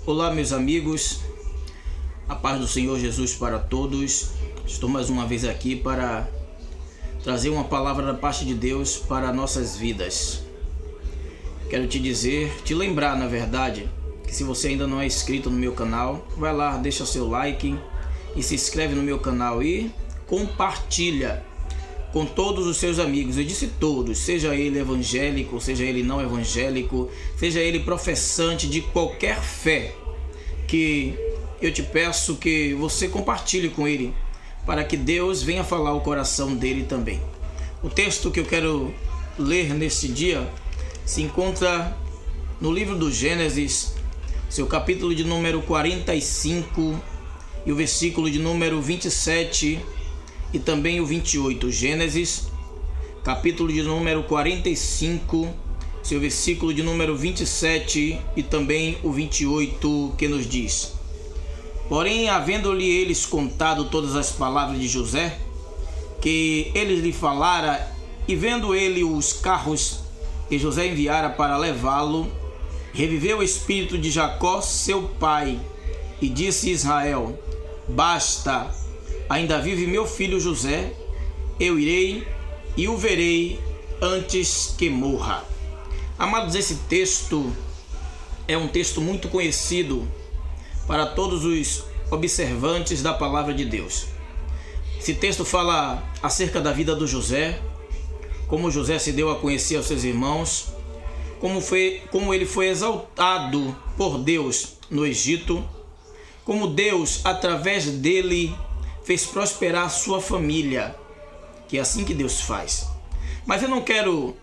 Olá, meus amigos, a paz do Senhor Jesus para todos. Estou mais uma vez aqui para trazer uma palavra da parte de Deus para nossas vidas. Quero te lembrar, na verdade, que se você ainda não é inscrito no meu canal, vai lá, deixa seu like e se inscreve no meu canal e compartilha com todos os seus amigos. Eu disse todos, seja ele evangélico, seja ele não evangélico, seja ele professante de qualquer fé, que eu te peço que você compartilhe com ele, para que Deus venha falar o coração dele também. O texto que eu quero ler neste dia se encontra no livro do Gênesis, seu capítulo de número 45 e o versículo de número 27 e também o 28. Gênesis, capítulo de número 45, seu versículo de número 27 e também o 28, que nos diz: Porém, havendo-lhe eles contado todas as palavras de José, que eles lhe falara, e vendo ele os carros que José enviara para levá-lo, reviveu o espírito de Jacó, seu pai, e disse Israel: Basta, ainda vive meu filho José, eu irei e o verei antes que morra. Amados, esse texto é um texto muito conhecido para todos os observantes da palavra de Deus. Esse texto fala acerca da vida do José, como José se deu a conhecer aos seus irmãos, como ele foi exaltado por Deus no Egito, como Deus, através dele, fez prosperar a sua família, que é assim que Deus faz. Mas eu não quero,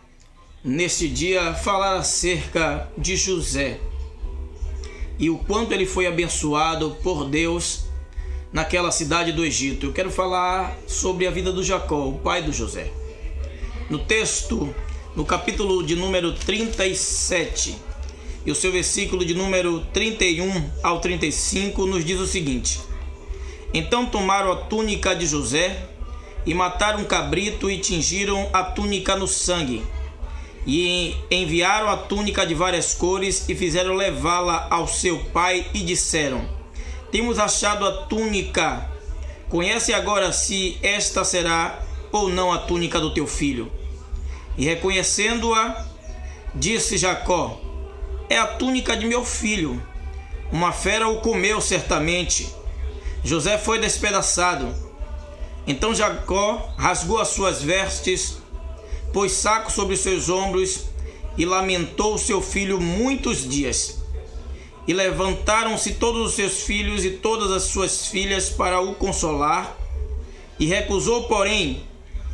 neste dia, falar acerca de José e o quanto ele foi abençoado por Deus naquela cidade do Egito. Eu quero falar sobre a vida do Jacó, o pai do José. No texto, no capítulo de número 37 e o seu versículo de número 31 ao 35, nos diz o seguinte: Então tomaram a túnica de José e mataram um cabrito e tingiram a túnica no sangue. E enviaram a túnica de várias cores e fizeram levá-la ao seu pai e disseram: Temos achado a túnica. Conhece agora se esta será ou não a túnica do teu filho. E reconhecendo-a, disse Jacó: É a túnica de meu filho. Uma fera o comeu certamente. José foi despedaçado. Então Jacó rasgou as suas vestes, pôs saco sobre os seus ombros e lamentou seu filho muitos dias. E levantaram-se todos os seus filhos e todas as suas filhas para o consolar. E recusou, porém,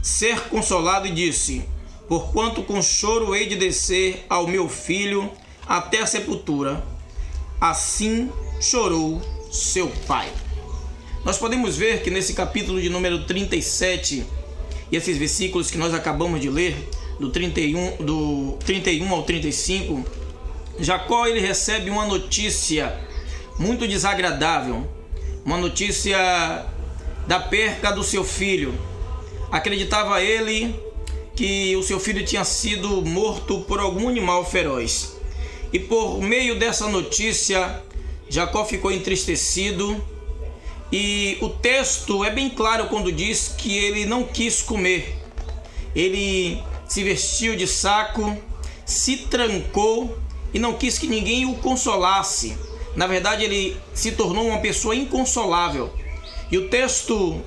ser consolado e disse: Porquanto com choro hei de descer ao meu filho até a sepultura. Assim chorou seu pai. Nós podemos ver que nesse capítulo de número 37, e esses versículos que nós acabamos de ler, do 31 ao 35, Jacó ele recebe uma notícia muito desagradável, uma notícia da perca do seu filho. Acreditava ele que o seu filho tinha sido morto por algum animal feroz. E por meio dessa notícia, Jacó ficou entristecido. E o texto é bem claro quando diz que ele não quis comer. Ele se vestiu de saco, se trancou e não quis que ninguém o consolasse. Na verdade, ele se tornou uma pessoa inconsolável. E o texto,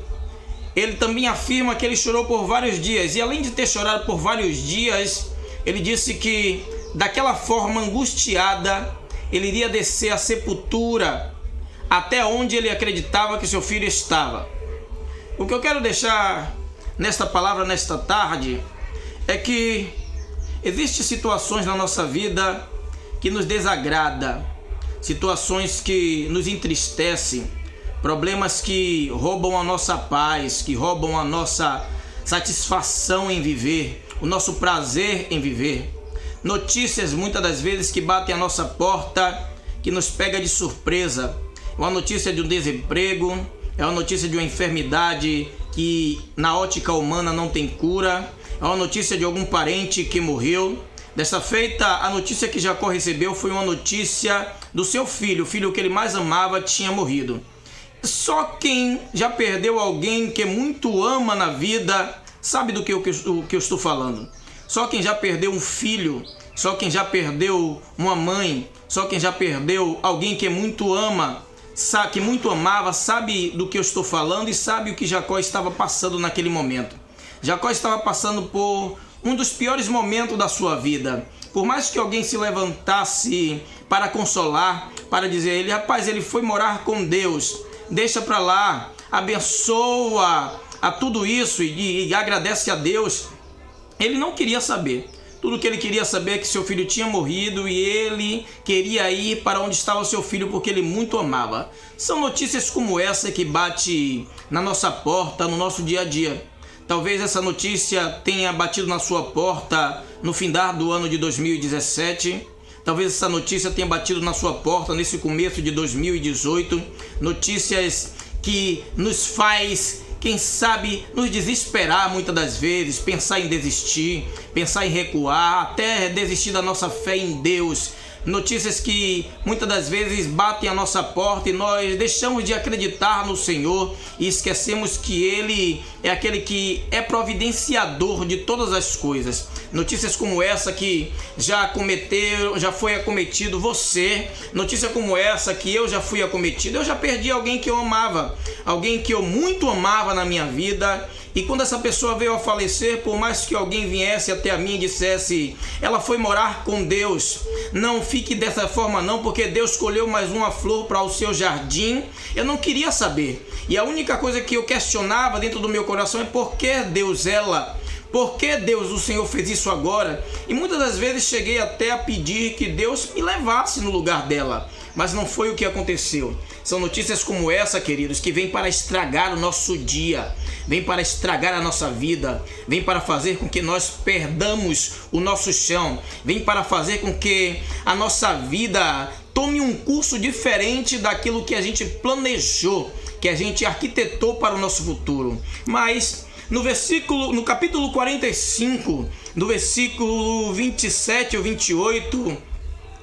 ele também afirma que ele chorou por vários dias. E além de ter chorado por vários dias, ele disse que daquela forma angustiada, ele iria descer à sepultura, até onde ele acreditava que seu filho estava. O que eu quero deixar nesta palavra, nesta tarde, é que existem situações na nossa vida que nos desagrada, situações que nos entristecem, problemas que roubam a nossa paz, que roubam a nossa satisfação em viver, o nosso prazer em viver. Notícias muitas das vezes que batem a nossa porta, que nos pega de surpresa. É uma notícia de um desemprego, é uma notícia de uma enfermidade que na ótica humana não tem cura, é uma notícia de algum parente que morreu, Desta feita, a notícia que Jacó recebeu foi uma notícia do seu filho, o filho que ele mais amava tinha morrido. Só quem já perdeu alguém que muito ama na vida sabe do que eu estou falando. Só quem já perdeu um filho, só quem já perdeu uma mãe, só quem já perdeu alguém que muito ama, que muito amava, sabe do que eu estou falando e sabe o que Jacó estava passando naquele momento. Jacó estava passando por um dos piores momentos da sua vida. Por mais que alguém se levantasse para consolar, para dizer a ele, rapaz, ele foi morar com Deus, deixa para lá, abençoa a tudo isso e agradece a Deus, ele não queria saber. Tudo que ele queria saber é que seu filho tinha morrido e ele queria ir para onde estava seu filho porque ele muito amava. São notícias como essa que bate na nossa porta, no nosso dia a dia. Talvez essa notícia tenha batido na sua porta no findar do ano de 2017. Talvez essa notícia tenha batido na sua porta nesse começo de 2018. Notícias que nos faz, quem sabe, nos desesperar muitas das vezes, pensar em desistir, pensar em recuar, até desistir da nossa fé em Deus. Notícias que muitas das vezes batem a nossa porta e nós deixamos de acreditar no Senhor e esquecemos que Ele é aquele que é providenciador de todas as coisas. Notícias como essa que já foi acometido você. Notícia como essa que eu já fui acometido. Eu já perdi alguém que eu amava, alguém que eu muito amava na minha vida. E quando essa pessoa veio a falecer, por mais que alguém viesse até a mim e dissesse, ela foi morar com Deus, não fique dessa forma não, porque Deus escolheu mais uma flor para o seu jardim, eu não queria saber. E a única coisa que eu questionava dentro do meu coração é por que Deus por que Deus, o Senhor, fez isso agora? E muitas das vezes cheguei até a pedir que Deus me levasse no lugar dela, mas não foi o que aconteceu. São notícias como essa, queridos, que vêm para estragar o nosso dia, vêm para estragar a nossa vida, vêm para fazer com que nós perdamos o nosso chão, vêm para fazer com que a nossa vida tome um curso diferente daquilo que a gente planejou, que a gente arquitetou para o nosso futuro. Mas no capítulo 45, do versículo 27 ou 28,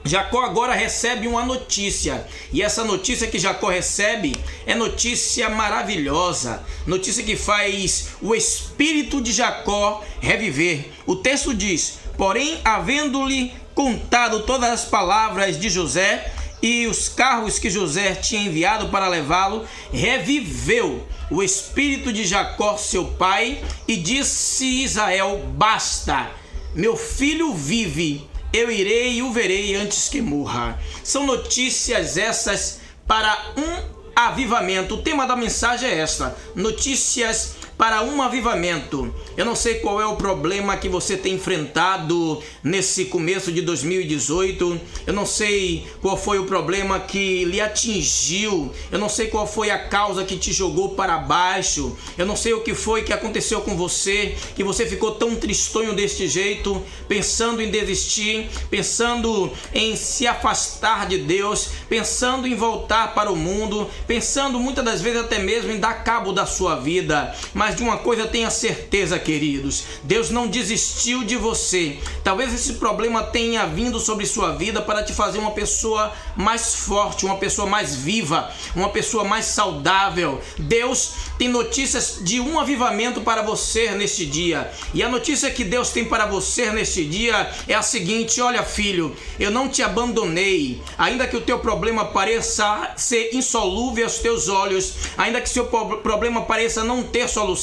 Jacó agora recebe uma notícia, e essa notícia que Jacó recebe é notícia maravilhosa, notícia que faz o espírito de Jacó reviver. O texto diz, porém, havendo-lhe contado todas as palavras de José e os carros que José tinha enviado para levá-lo, reviveu o espírito de Jacó, seu pai, e disse Israel, basta, meu filho vive, eu irei e o verei antes que morra. São notícias essas para um avivamento. O tema da mensagem é esta: notícias para um avivamento. Eu não sei qual é o problema que você tem enfrentado nesse começo de 2018. Eu não sei qual foi o problema que lhe atingiu. Eu não sei qual foi a causa que te jogou para baixo. Eu não sei o que foi que aconteceu com você, que você ficou tão tristonho deste jeito, pensando em desistir, pensando em se afastar de Deus, pensando em voltar para o mundo, pensando muitas das vezes até mesmo em dar cabo da sua vida. Mas de uma coisa tenha certeza, queridos, Deus não desistiu de você. Talvez esse problema tenha vindo sobre sua vida para te fazer uma pessoa mais forte, uma pessoa mais viva, uma pessoa mais saudável. Deus tem notícias de um avivamento para você neste dia. E a notícia que Deus tem para você neste dia é a seguinte: olha, filho, eu não te abandonei. Ainda que o teu problema pareça ser insolúvel aos teus olhos, ainda que seu problema pareça não ter solução,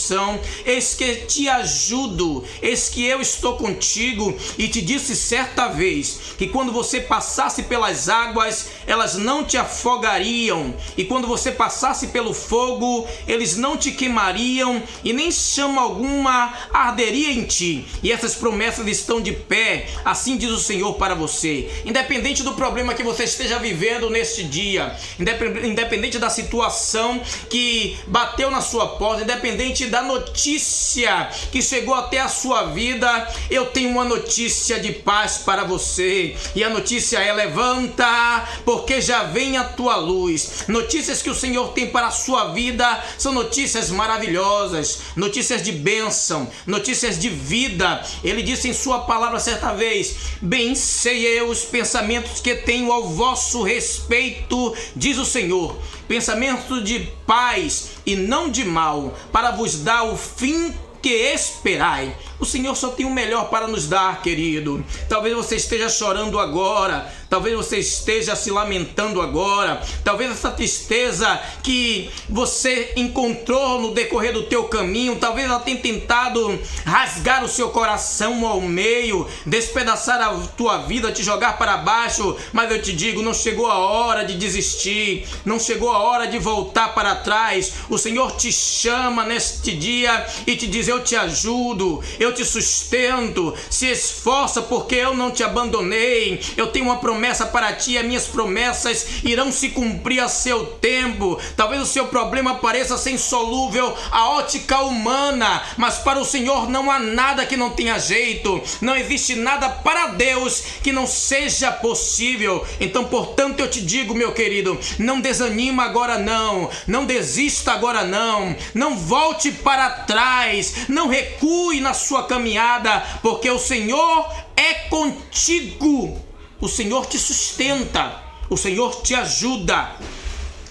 eis que te ajudo, eis que eu estou contigo. E te disse certa vez que quando você passasse pelas águas, elas não te afogariam, e quando você passasse pelo fogo, eles não te queimariam, e nem chama alguma arderia em ti. E essas promessas estão de pé, assim diz o Senhor para você. Independente do problema que você esteja vivendo neste dia, independente da situação que bateu na sua porta, independente independente da notícia que chegou até a sua vida, eu tenho uma notícia de paz para você. E a notícia é: levanta, porque já vem a tua luz. Notícias que o Senhor tem para a sua vida são notícias maravilhosas, notícias de bênção, notícias de vida. Ele disse em sua palavra certa vez: bem sei eu os pensamentos que tenho ao vosso respeito, diz o Senhor, pensamentos de paz e não de mal, para vos dar o fim que esperai. O Senhor só tem o melhor para nos dar, querido. Talvez você esteja chorando agora, talvez você esteja se lamentando agora, talvez essa tristeza que você encontrou no decorrer do teu caminho, talvez ela tenha tentado rasgar o seu coração ao meio, despedaçar a tua vida, te jogar para baixo, mas eu te digo, não chegou a hora de desistir, não chegou a hora de voltar para trás. O Senhor te chama neste dia e te diz: eu te ajudo, eu te sustento, se esforça, porque eu não te abandonei. Eu tenho uma promessa para ti, as minhas promessas irão se cumprir a seu tempo. Talvez o seu problema pareça ser insolúvel à ótica humana, mas para o Senhor não há nada que não tenha jeito. Não existe nada para Deus que não seja possível. Então, portanto, eu te digo, meu querido, não desanima agora não, não desista agora não, não volte para trás, não recue na sua caminhada, porque o Senhor é contigo. O Senhor te sustenta, o Senhor te ajuda,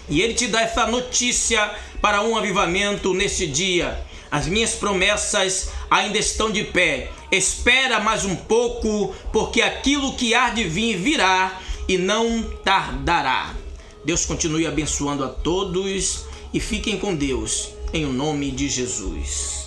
e Ele te dá essa notícia para um avivamento neste dia. As minhas promessas ainda estão de pé. Espera mais um pouco, porque aquilo que há de vir virá e não tardará. Deus continue abençoando a todos e fiquem com Deus, em o nome de Jesus.